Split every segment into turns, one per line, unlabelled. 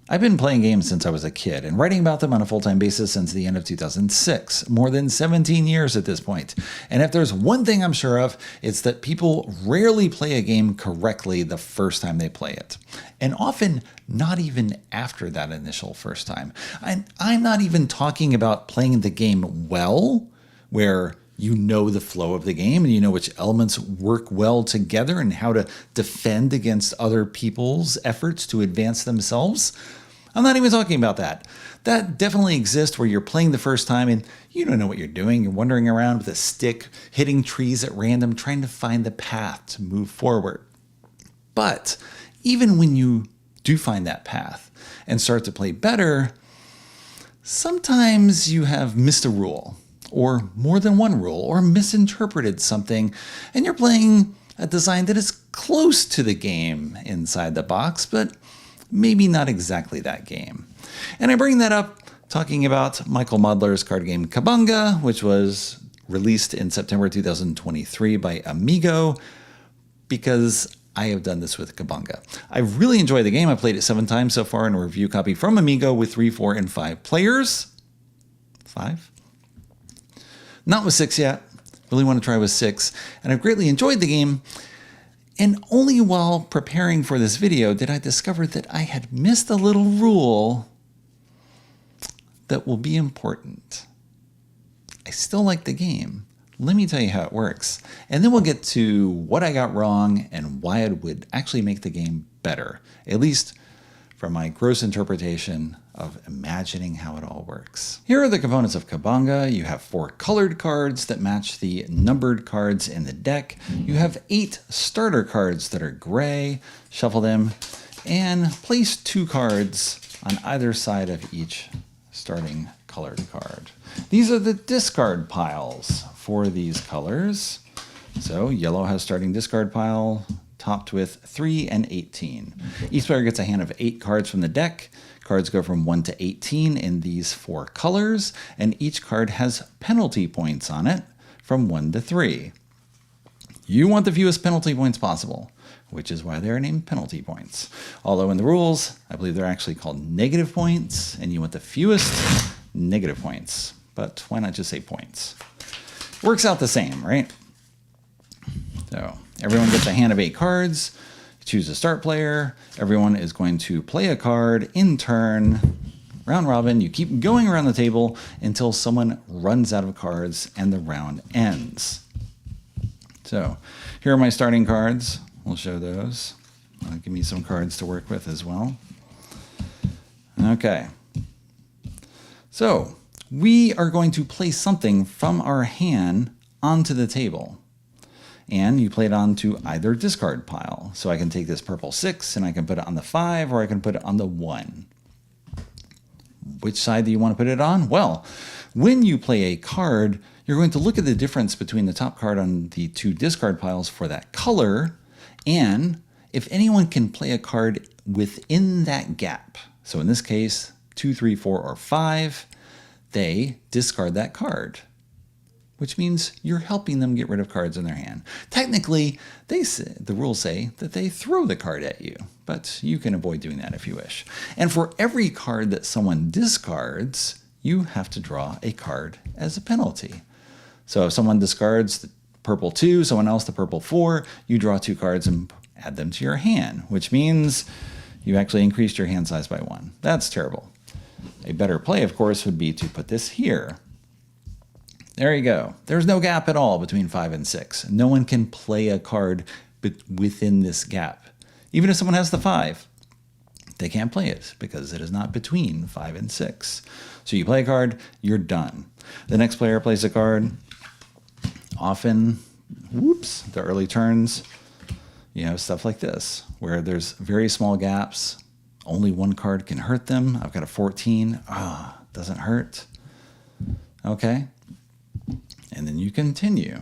I've been playing games since I was a kid and writing about them on a full-time basis since the end of 2006, more than 17 years at this point. And if there's one thing I'm sure of, it's that people rarely play a game correctly the first time they play it. And often not even after that initial first time. And I'm not even talking about playing the game well, where you know the flow of the game and you know which elements work well together and how to defend against other people's efforts to advance themselves. I'm not even talking about that. That definitely exists where you're playing the first time and you don't know what you're doing. You're wandering around with a stick, hitting trees at random, trying to find the path to move forward. But even when you do find that path and start to play better, sometimes you have missed a rule, or more than one rule, or misinterpreted something, and you're playing a design that is close to the game inside the box, but maybe not exactly that game. And I bring that up talking about Michael Modler's card game Cabanga, which was released in September 2023 by Amigo, because I have done this with Cabanga. I really enjoyed the game. I played it 7 times so far in a review copy from Amigo with 3, 4, and 5 players. 5? Not with 6 yet. Really want to try with 6. And I've greatly enjoyed the game. And only while preparing for this video did I discover that I had missed a little rule that will be important. I still like the game. Let me tell you how it works. And then we'll get to what I got wrong and why it would actually make the game better. At least from my gross interpretation of imagining how it all works. Here are the components of Cabanga. You have 4 colored cards that match the numbered cards in the deck. You have 8 starter cards that are gray. Shuffle them and place 2 cards on either side of each starting colored card. These are the discard piles for these colors. So yellow has starting discard pile, topped with 3 and 18. Each player gets a hand of 8 cards from the deck. Cards go from 1 to 18 in these 4 colors, and each card has penalty points on it from 1 to 3. You want the fewest penalty points possible, which is why they're named penalty points. Although in the rules, I believe they're actually called negative points, and you want the fewest negative points. But why not just say points? Works out the same, right? So everyone gets a hand of 8 cards. Choose a start player. Everyone is going to play a card in turn. Round robin, you keep going around the table until someone runs out of cards and the round ends. So here are my starting cards. We'll show those. Give me some cards to work with as well. Okay. So we are going to place something from our hand onto the table. And you play it onto either discard pile. So I can take this purple 6 and I can put it on the 5, or I can put it on the 1. Which side do you want to put it on? Well, when you play a card, you're going to look at the difference between the top card on the 2 discard piles for that color, and if anyone can play a card within that gap. So in this case, 2, 3, 4, or 5, they discard that card, which means you're helping them get rid of cards in their hand. Technically, the rules say that they throw the card at you, but you can avoid doing that if you wish. And for every card that someone discards, you have to draw a card as a penalty. So if someone discards the purple 2, someone else the purple 4, you draw 2 cards and add them to your hand, which means you actually increased your hand size by 1. That's terrible. A better play, of course, would be to put this here. There you go. There's no gap at all between 5 and 6. No one can play a card within this gap. Even if someone has the 5, they can't play it because it is not between 5 and 6. So you play a card, you're done. The next player plays a card. Often, whoops, the early turns, you have stuff like this, where there's very small gaps. Only 1 card can hurt them. I've got a 14. Doesn't hurt. Okay. And then you continue.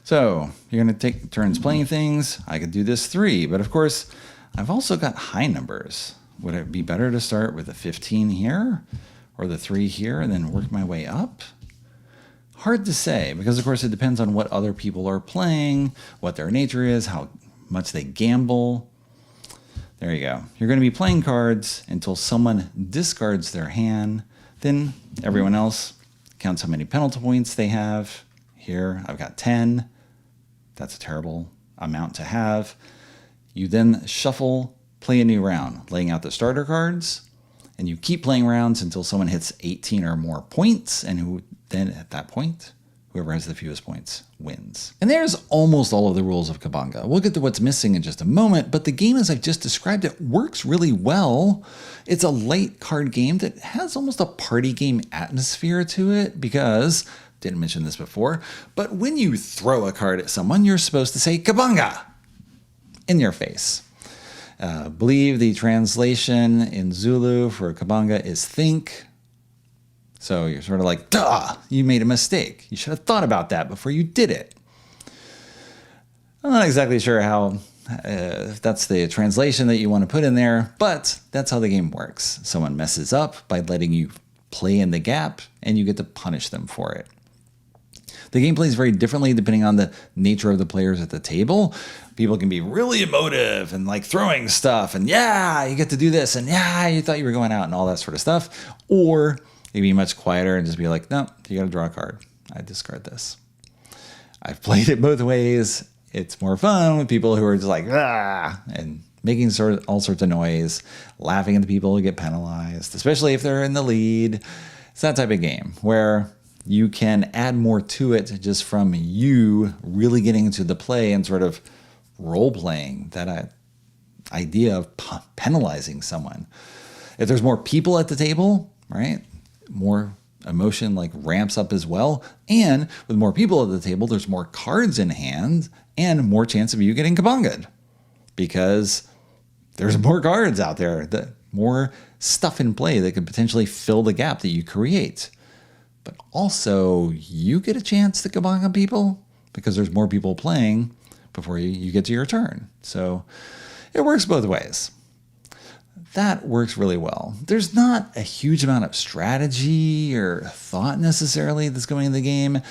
So you're going to take turns playing things. I could do this 3, but of course, I've also got high numbers. Would it be better to start with a 15 here or the 3 here and then work my way up? Hard to say, because of course it depends on what other people are playing, what their nature is, how much they gamble. There you go. You're going to be playing cards until someone discards their hand. Then everyone else counts how many penalty points they have. Here, I've got 10. That's a terrible amount to have. You then shuffle, play a new round, laying out the starter cards, and you keep playing rounds until someone hits 18 or more points, and who then at that point, whoever has the fewest points wins. And there's almost all of the rules of Cabanga. We'll get to what's missing in just a moment, but the game as I've just described it works really well. It's a light card game that has almost a party game atmosphere to it because, didn't mention this before, but when you throw a card at someone, you're supposed to say Cabanga in your face. Believe the translation in Zulu for Cabanga is think. So you're sort of like, duh, you made a mistake. You should have thought about that before you did it. I'm not exactly sure how, if that's the translation that you want to put in there, but that's how the game works. Someone messes up by letting you play in the gap, and you get to punish them for it. The game plays very differently depending on the nature of the players at the table. People can be really emotive and like throwing stuff, and yeah, you get to do this, and yeah, you thought you were going out and all that sort of stuff. Or maybe be much quieter and just be like, no, you got to draw a card. I discard this. I've played it both ways. It's more fun with people who are just like, ah, and making all sorts of noise, laughing at the people who get penalized, especially if they're in the lead. It's that type of game where you can add more to it just from you really getting into the play and sort of role-playing that idea of penalizing someone. If there's more people at the table, right, more emotion like ramps up as well. And with more people at the table, there's more cards in hand and more chance of you getting kabanga'd because there's more cards out there, more stuff in play that could potentially fill the gap that you create. But also you get a chance to kabanga people because there's more people playing before you get to your turn. So it works both ways. That works really well. There's not a huge amount of strategy or thought necessarily that's going in the game.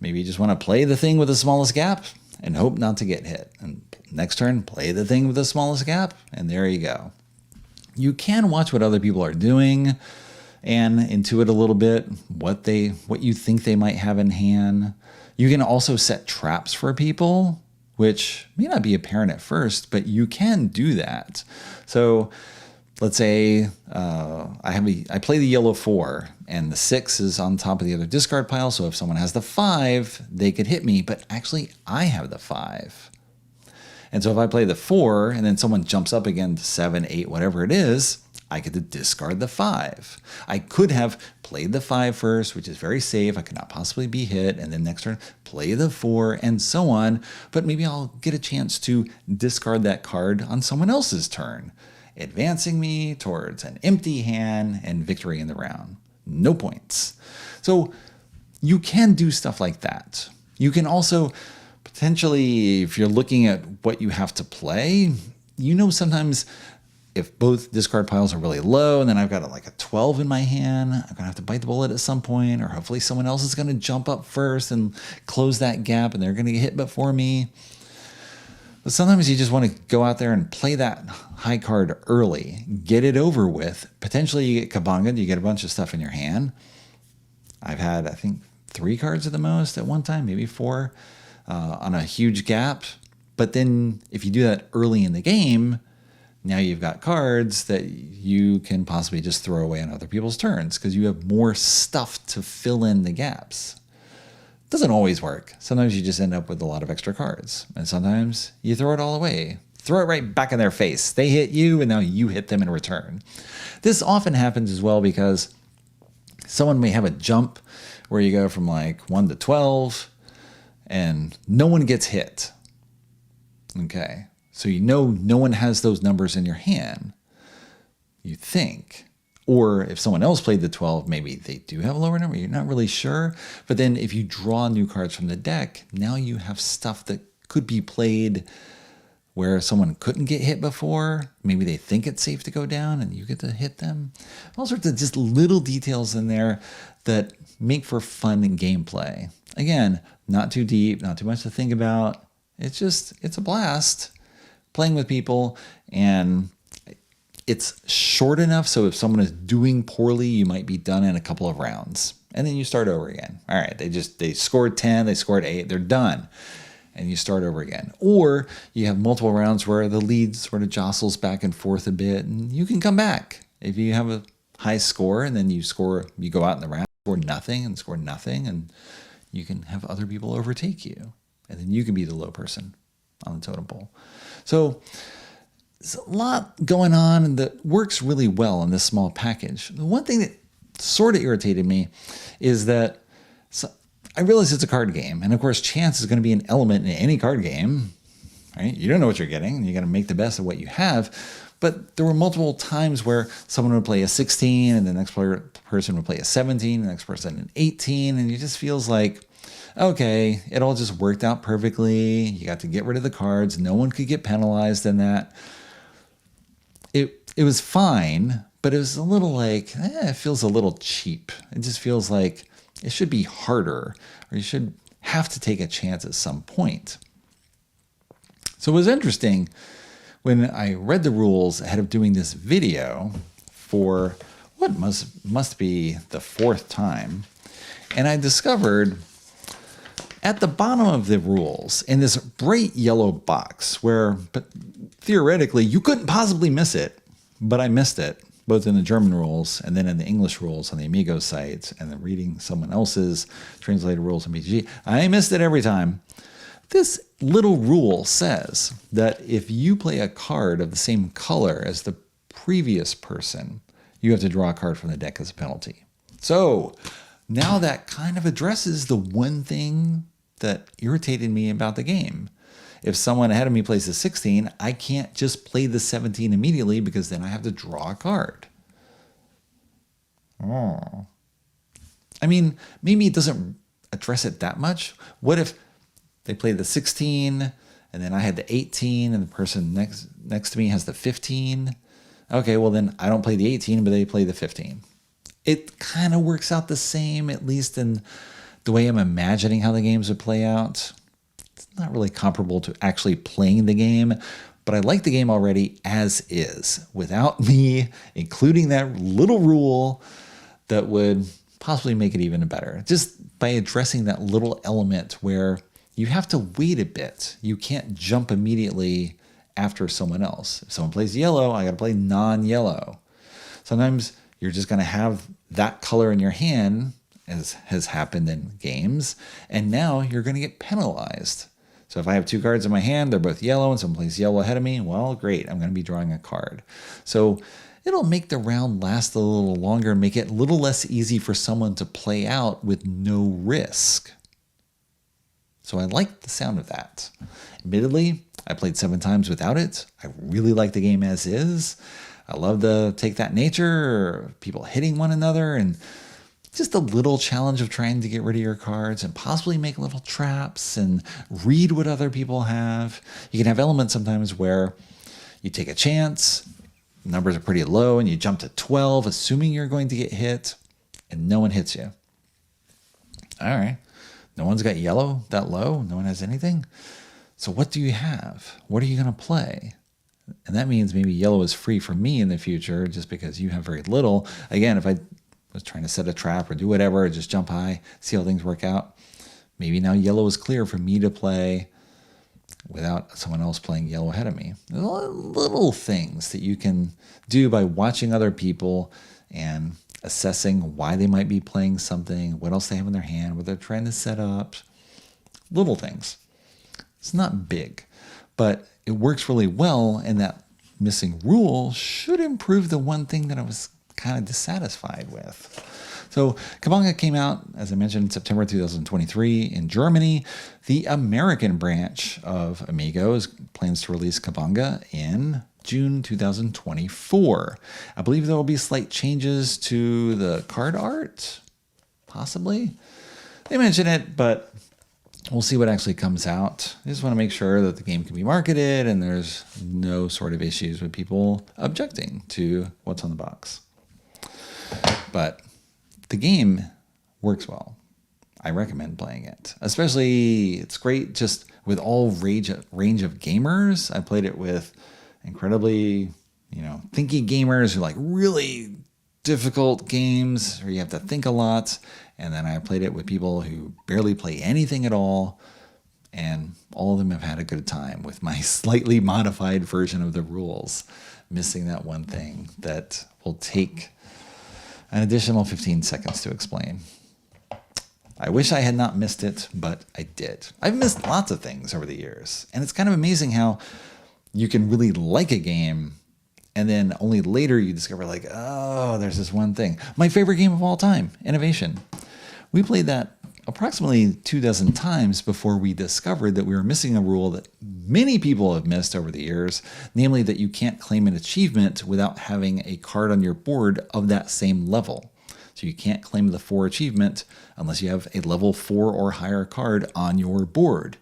Maybe you just want to play the thing with the smallest gap and hope not to get hit. And next turn, play the thing with the smallest gap, and there you go. You can watch what other people are doing and intuit a little bit what you think they might have in hand. You can also set traps for people, which may not be apparent at first, but you can do that. So let's say I play the yellow 4 and the 6 is on top of the other discard pile. So if someone has the 5, they could hit me, but actually I have the 5. And so if I play the 4 and then someone jumps up again to 7, 8, whatever it is, I get to discard the 5. I could have played the 5 first, which is very safe. I could not possibly be hit. And then next turn, play the 4 and so on. But maybe I'll get a chance to discard that card on someone else's turn, advancing me towards an empty hand and victory in the round. No points. So you can do stuff like that. You can also potentially, if you're looking at what you have to play, sometimes if both discard piles are really low and then I've got like a 12 in my hand, I'm going to have to bite the bullet at some point, or hopefully someone else is going to jump up first and close that gap and they're going to get hit before me. But sometimes you just want to go out there and play that high card early, get it over with. Potentially you get kabanga'd, you get a bunch of stuff in your hand. I've had, I think, 3 cards at the most at one time, maybe 4 on a huge gap. But then if you do that early in the game, now you've got cards that you can possibly just throw away on other people's turns because you have more stuff to fill in the gaps. Doesn't always work. Sometimes you just end up with a lot of extra cards. And sometimes you throw it all away. Throw it right back in their face. They hit you and now you hit them in return. This often happens as well because someone may have a jump where you go from like 1 to 12 and no one gets hit. Okay. So no one has those numbers in your hand, you think. Or if someone else played the 12, maybe they do have a lower number. You're not really sure. But then if you draw new cards from the deck, now you have stuff that could be played where someone couldn't get hit before. Maybe they think it's safe to go down and you get to hit them. All sorts of just little details in there that make for fun gameplay. Again, not too deep, not too much to think about. It's a blast. playing with people, and it's short enough so if someone is doing poorly, you might be done in a couple of rounds. And then you start over again. All right, they scored 10, they scored 8, they're done. And you start over again. Or you have multiple rounds where the lead sort of jostles back and forth a bit, and you can come back. If you have a high score and then you go out in the round, score nothing, and you can have other people overtake you. And then you can be the low person on the totem pole. So there's a lot going on and that works really well in this small package. The one thing that sort of irritated me is that I realize it's a card game. And of course, chance is going to be an element in any card game, right? You don't know what you're getting, and you got to make the best of what you have. But there were multiple times where someone would play a 16 and the next person would play a 17, the next person an 18. And it just feels like, okay, it all just worked out perfectly. You got to get rid of the cards. No one could get penalized in that. It was fine, but it was a little like, it feels a little cheap. It just feels like it should be harder, or you should have to take a chance at some point. So it was interesting when I read the rules ahead of doing this video for what must be the 4th time, and I discovered at the bottom of the rules in this bright yellow box but theoretically you couldn't possibly miss it, but I missed it, both in the German rules and then in the English rules on the Amigo site, and then reading someone else's translated rules in BGG. I missed it every time. This little rule says that if you play a card of the same color as the previous person, you have to draw a card from the deck as a penalty. So now that kind of addresses the one thing that irritated me about the game. If someone ahead of me plays the 16, I can't just play the 17 immediately because then I have to draw a card. Oh. I mean, maybe it doesn't address it that much. What if they play the 16 and then I had the 18 and the person next to me has the 15? Okay, well then I don't play the 18, but they play the 15. It kind of works out the same, at least in the way I'm imagining how the games would play out. It's not really comparable to actually playing the game, but I like the game already as is, without me including that little rule that would possibly make it even better. Just by addressing that little element where you have to wait a bit. You can't jump immediately after someone else. If someone plays yellow, I got to play non-yellow. Sometimes you're just going to have that color in your hand, as has happened in games, and now you're going to get penalized. So if I have 2 cards in my hand, they're both yellow, and someone plays yellow ahead of me, well, great, I'm going to be drawing a card. So it'll make the round last a little longer and make it a little less easy for someone to play out with no risk. So I like the sound of that. Admittedly, I played 7 times without it. I really like the game as is. I love the take that nature, people hitting one another, and just a little challenge of trying to get rid of your cards and possibly make little traps and read what other people have. You can have elements sometimes where you take a chance, numbers are pretty low, and you jump to 12, assuming you're going to get hit, and no one hits you. All right. No one's got yellow that low. No one has anything. So what do you have? What are you going to play? And that means maybe yellow is free for me in the future just because you have very little. Again, if I was trying to set a trap or do whatever, or just jump high, see how things work out, maybe now yellow is clear for me to play without someone else playing yellow ahead of me. There's little things that you can do by watching other people and assessing why they might be playing something, what else they have in their hand, what they're trying to set up. Little things. It's not big, but it works really well, and that missing rule should improve the one thing that I was kind of dissatisfied with. So Cabanga came out, as I mentioned, in September 2023 in Germany. The American branch of Amigo plans to release Cabanga in June 2024. I believe there will be slight changes to the card art, possibly. They mention it, but we'll see what actually comes out. I just want to make sure that the game can be marketed and there's no sort of issues with people objecting to what's on the box. But the game works well. I recommend playing it. Especially, it's great just with all range of gamers. I played it with incredibly, thinky gamers who like really difficult games where you have to think a lot. And then I played it with people who barely play anything at all. And all of them have had a good time with my slightly modified version of the rules, missing that one thing that will take an additional 15 seconds to explain. I wish I had not missed it, but I did. I've missed lots of things over the years, and it's kind of amazing how you can really like a game, and then only later you discover like, oh, there's this one thing. My favorite game of all time, Innovation. We played that approximately 24 times before we discovered that we were missing a rule that many people have missed over the years, namely that you can't claim an achievement without having a card on your board of that same level. So you can't claim the 4 achievement unless you have a level 4 or higher card on your board.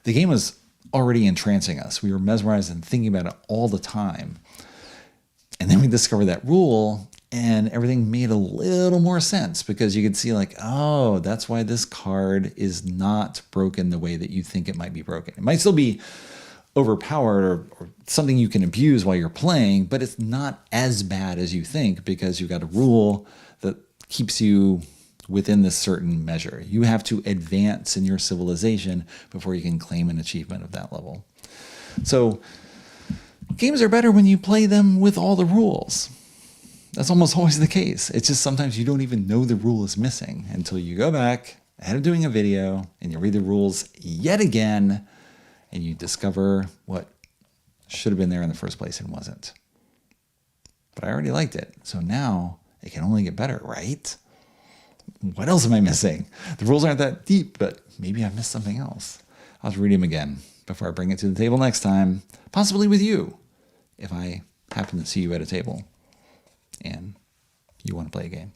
The game was already entrancing us. We were mesmerized and thinking about it all the time. And then we discovered that rule, and everything made a little more sense because you could see like, oh, that's why this card is not broken the way that you think it might be broken. It might still be overpowered or something you can abuse while you're playing, but it's not as bad as you think because you've got a rule that keeps you within this certain measure. You have to advance in your civilization before you can claim an achievement of that level. So games are better when you play them with all the rules. That's almost always the case. It's just sometimes you don't even know the rule is missing until you go back ahead of doing a video and you read the rules yet again and you discover what should have been there in the first place and wasn't. But I already liked it. So now it can only get better, right? What else am I missing? The rules aren't that deep, but maybe I missed something else. I'll have to read them again before I bring it to the table next time, possibly with you, if I happen to see you at a table and you want to play a game.